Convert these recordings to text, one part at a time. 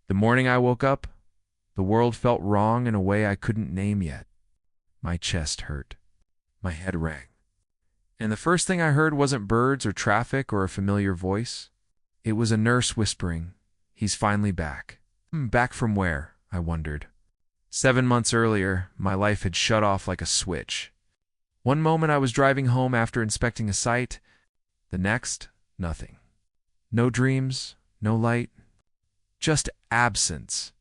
The morning I woke up, the world felt wrong in a way I couldn't name yet. My chest hurt. My head rang. And the first thing I heard wasn't birds or traffic or a familiar voice. It was a nurse whispering, "He's finally back." Back from where? I wondered. 7 months earlier, my life had shut off like a switch. One moment I was driving home after inspecting a site, the next, nothing. No dreams, no light, just absence.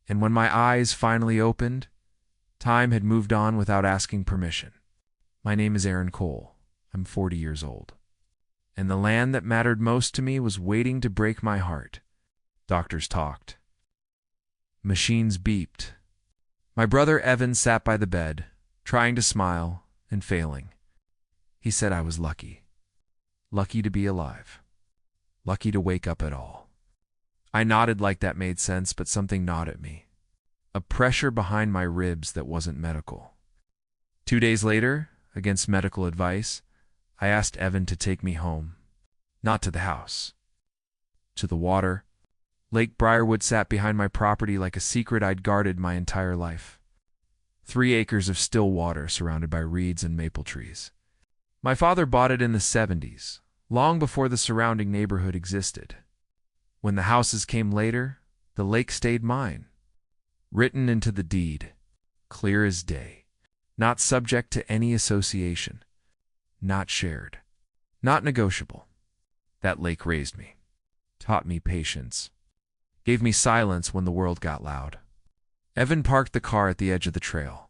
And when my eyes finally opened, time had moved on without asking permission. My name is Aaron Cole. I'm 40 years old. And the land that mattered most to me was waiting to break my heart. Doctors talked. Machines beeped. My brother Evan sat by the bed, trying to smile and failing. He said I was lucky. Lucky to be alive. Lucky to wake up at all. I nodded like that made sense, but something gnawed at me. A pressure behind my ribs that wasn't medical. 2 days later, against medical advice, I asked Evan to take me home. Not to the house. To the water. Lake Briarwood sat behind my property like a secret I'd guarded my entire life. 3 acres of still water surrounded by reeds and maple trees. My father bought it in the 70s, long before the surrounding neighborhood existed. When the houses came later, the lake stayed mine. Written into the deed, clear as day. Not subject to any association. Not shared. Not negotiable. That lake raised me. Taught me patience. Gave me silence when the world got loud. Evan parked the car at the edge of the trail.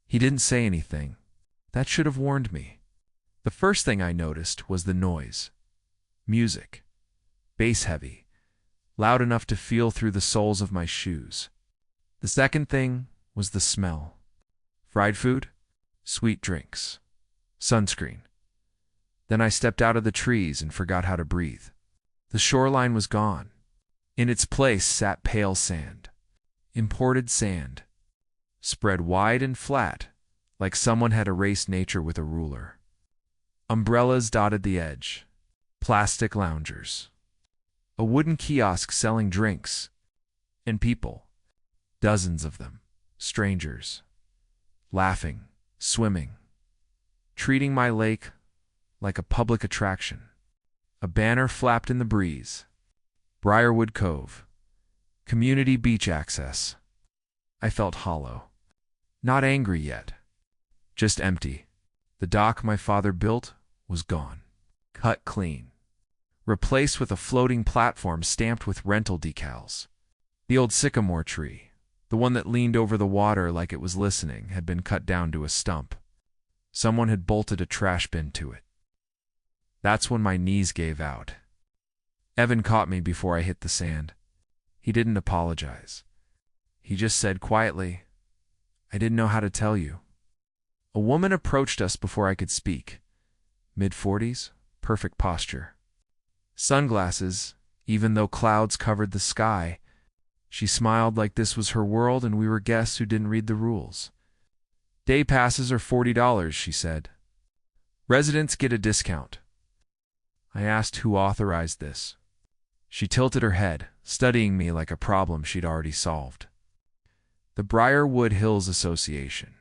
He didn't say anything. That should have warned me. The first thing I noticed was the noise. Music. Bass heavy. Loud enough to feel through the soles of my shoes. The second thing was the smell. Fried food, sweet drinks, sunscreen. Then I stepped out of the trees and forgot how to breathe. The shoreline was gone. In its place sat pale sand. Imported sand. Spread wide and flat, like someone had erased nature with a ruler. Umbrellas dotted the edge. Plastic loungers. A wooden kiosk selling drinks. And people. Dozens of them. Strangers. Laughing. Swimming. Treating my lake like a public attraction. A banner flapped in the breeze. Briarwood Cove. Community beach access. I felt hollow. Not angry yet. Just empty. The dock my father built was gone. Cut clean. Replaced with a floating platform stamped with rental decals. The old sycamore tree, the one that leaned over the water like it was listening, had been cut down to a stump. Someone had bolted a trash bin to it. That's when my knees gave out. Evan caught me before I hit the sand. He didn't apologize. He just said quietly, "I didn't know how to tell you." A woman approached us before I could speak. Mid-40s, perfect posture. Sunglasses, even though clouds covered the sky. She smiled like this was her world and we were guests who didn't read the rules. "Day passes are $40, she said. "Residents get a discount." I asked who authorized this. She tilted her head, studying me like a problem she'd already solved. "The Briarwood Hills Association.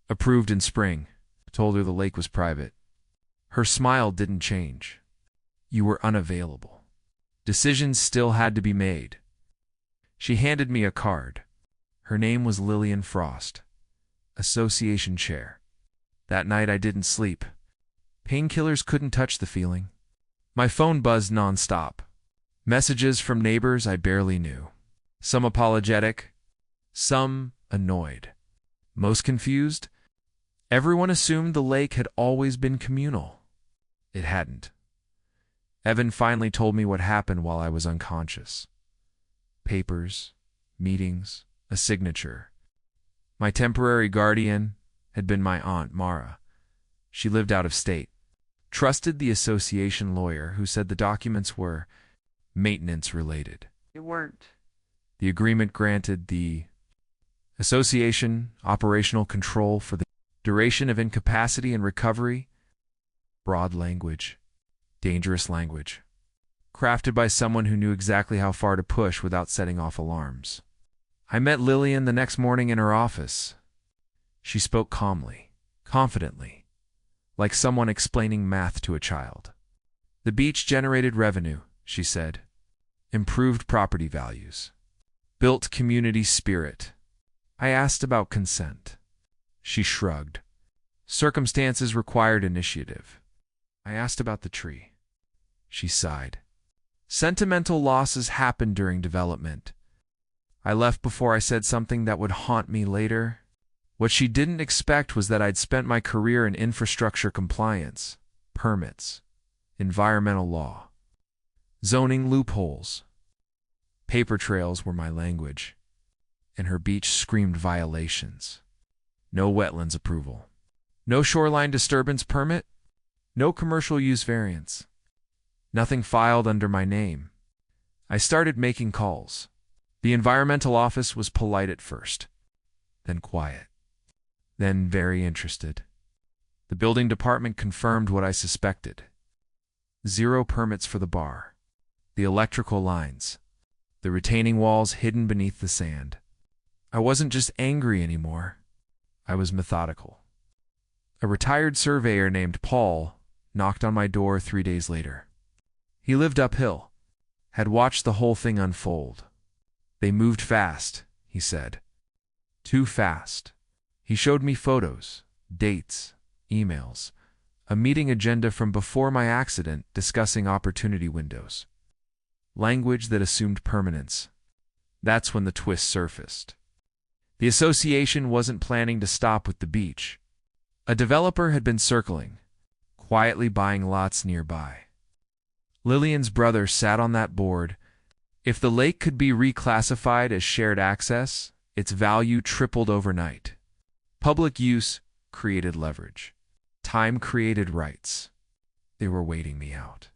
Approved in spring." Told her the lake was private. Her smile didn't change. "You were unavailable. Decisions still had to be made." She handed me a card. Her name was Lillian Frost. Association chair. That night I didn't sleep. Painkillers couldn't touch the feeling. My phone buzzed nonstop. Messages from neighbors I barely knew. Some apologetic, some annoyed. Most confused? Everyone assumed the lake had always been communal. It hadn't. Evan finally told me what happened while I was unconscious. Papers, meetings, a signature. My temporary guardian had been my aunt, Mara. She lived out of state. Trusted the association lawyer who said the documents were maintenance-related. They weren't. The agreement granted the association operational control for the duration of incapacity and recovery. Broad language. Dangerous language. crafted by someone who knew exactly how far to push without setting off alarms. I met Lillian the next morning in her office. She spoke calmly, confidently, like someone explaining math to a child. The beach generated revenue, she said, improved property values, built community spirit. I asked about consent. She shrugged. Circumstances required initiative. I asked about the tree. She sighed. Sentimental losses happen during development. I left before I said something that would haunt me later. What she didn't expect was that I'd spent my career in infrastructure compliance, permits, environmental law, zoning loopholes. Paper trails were my language, and her beach screamed violations. No wetlands approval. No shoreline disturbance permit. No commercial use variance. Nothing filed under my name. I started making calls. The environmental office was polite at first, then quiet, then very interested. The building department confirmed what I suspected. 0 permits for the bar, the electrical lines, the retaining walls hidden beneath the sand. I wasn't just angry anymore. I was methodical. A retired surveyor named Paul knocked on my door 3 days later. He lived uphill, had watched the whole thing unfold. They moved fast, he said. Too fast. He showed me photos, dates, emails, a meeting agenda from before my accident discussing opportunity windows. Language that assumed permanence. That's when the twist surfaced. The association wasn't planning to stop with the beach. A developer had been circling, quietly buying lots nearby. Lillian's brother sat on that board. If the lake could be reclassified as shared access, its value tripled overnight. Public use created leverage. Time created rights. They were waiting me out.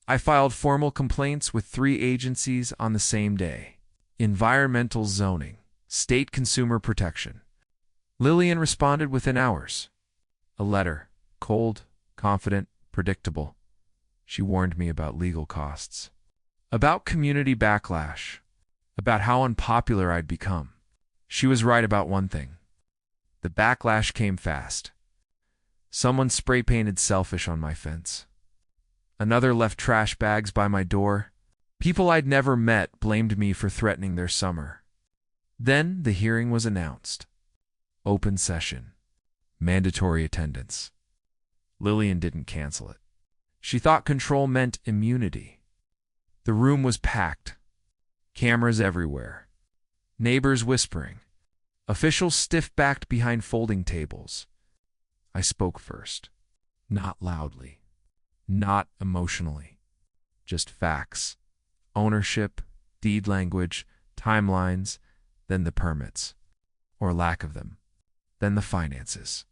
I filed formal complaints with 3 agencies on the same day. Environmental zoning, state consumer protection. Lillian responded within hours. A letter, cold, confident, predictable. She warned me about legal costs, about community backlash, about how unpopular I'd become. She was right about one thing. The backlash came fast. Someone spray-painted selfish on my fence. Another left trash bags by my door. People I'd never met blamed me for threatening their summer. Then the hearing was announced. Open session. Mandatory attendance. Lillian didn't cancel it. She thought control meant immunity. The room was packed. Cameras everywhere. Neighbors whispering. Officials stiff-backed behind folding tables. I spoke first. Not loudly. Not emotionally. Just facts. Ownership, deed language, timelines, then the permits. Or lack of them. Then the finances.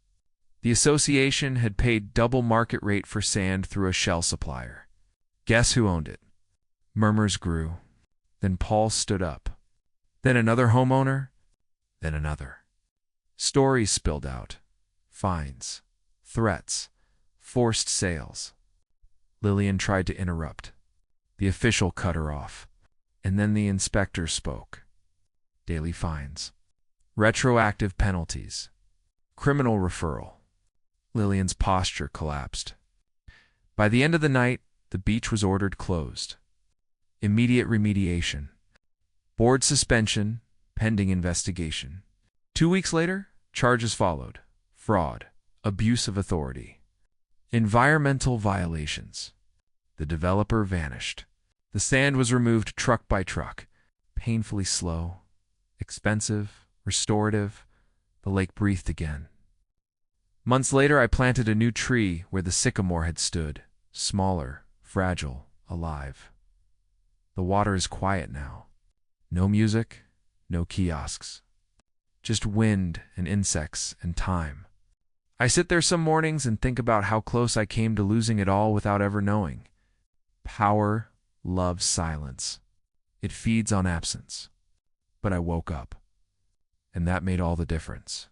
The association had paid double market rate for sand through a shell supplier. Guess who owned it? Murmurs grew. Then Paul stood up. Then another homeowner. Then another. Stories spilled out. Fines. Threats. Forced sales. Lillian tried to interrupt. The official cut her off. And then the inspector spoke. Daily fines. Retroactive penalties. Criminal referral. Lillian's posture collapsed. By the end of the night, the beach was ordered closed. Immediate remediation. Board suspension, pending investigation. 2 weeks later, charges followed. Fraud. Abuse of authority. Environmental violations. The developer vanished. The sand was removed truck by truck. Painfully slow. Expensive. Restorative. The lake breathed again. Months later, I planted a new tree where the sycamore had stood, smaller, fragile, alive. The water is quiet now. No music, no kiosks. Just wind and insects and time. I sit there some mornings and think about how close I came to losing it all without ever knowing. Power loves silence. It feeds on absence. But I woke up, and that made all the difference.